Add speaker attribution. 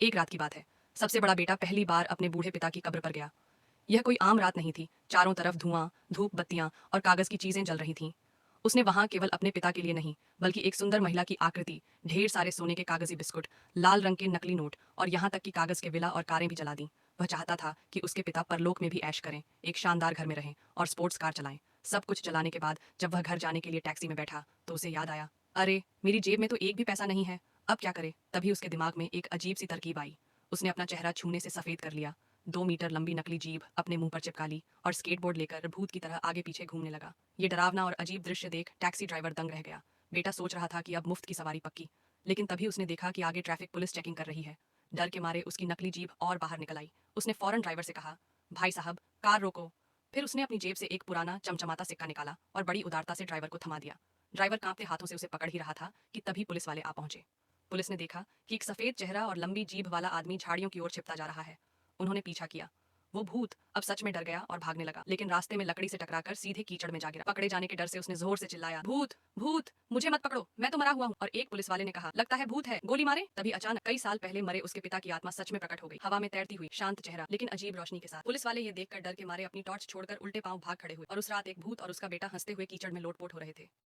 Speaker 1: एक रात की बात है। सबसे बड़ा बेटा पहली बार अपने बूढ़े पिता की कब्र पर गया। यह कोई आम रात नहीं थी। चारों तरफ धुआं, धूप बत्तियां और कागज की चीजें जल रही थीं। उसने वहां केवल अपने पिता के लिए नहीं, बल्कि एक सुंदर महिला की आकृति, ढेर सारे सोने के कागजी बिस्कुट, लाल रंग के नकली नोट और यहाँ तक कि कागज के विला और कारें भी जला दी। वह चाहता था कि उसके पिता परलोक में भी ऐश करें, एक शानदार घर में रहें और स्पोर्ट्स कार चलाएं। सब कुछ जलाने के बाद जब वह घर जाने के लिए टैक्सी में बैठा तो उसे याद आया, अरे मेरी जेब में तो एक भी पैसा नहीं है। अब क्या करे? तभी उसके दिमाग में एक अजीब सी तरकीब आई। उसने अपना चेहरा छूने से सफेद कर लिया, 2 मीटर लंबी नकली जीभ अपने मुंह पर चिपका ली और स्केटबोर्ड लेकर भूत की तरह आगे पीछे घूमने लगा। ये डरावना और अजीब दृश्य देख टैक्सी ड्राइवर दंग रह गया। बेटा सोच रहा था कि अब मुफ्त की सवारी पक्की, लेकिन तभी उसने देखा कि आगे ट्रैफिक पुलिस चेकिंग कर रही है। डर के मारे उसकी नकली जीभ और बाहर निकल आई। उसने फौरन ड्राइवर से कहा, भाई साहब कार रोको। फिर उसने अपनी जेब से एक पुराना चमचमाता सिक्का निकाला और बड़ी उदारता से ड्राइवर को थमा दिया। ड्राइवर कांपते हाथों से उसे पकड़ ही रहा था कि तभी पुलिस वाले आ पहुंचे। पुलिस ने देखा कि एक सफेद चेहरा और लंबी जीभ वाला आदमी झाड़ियों की ओर छिपता जा रहा है। उन्होंने पीछा किया। वो भूत अब सच में डर गया और भागने लगा, लेकिन रास्ते में लकड़ी से टकराकर सीधे कीचड़ में जा गिरा। पकड़े जाने के डर से उसने जोर से चिल्लाया, भूत भूत, मुझे मत पकड़ो, मैं तो मरा हुआ हूँ। और एक पुलिस वाले ने कहा, लगता है भूत है, गोली मारे। तभी अचानक कई साल पहले मरे उसके पिता की आत्मा सच में प्रकट हो गई, हवा में तैरती हुई, शांत चेहरा लेकिन अजीब रोशनी के साथ। पुलिस वाले ये देखकर डर के मारे अपनी टॉर्च छोड़कर उल्टे पांव भाग खड़े हुए और उस रात एक भूत और उसका बेटा हंसते हुए कीचड़ में लोटपोट हो रहे थे।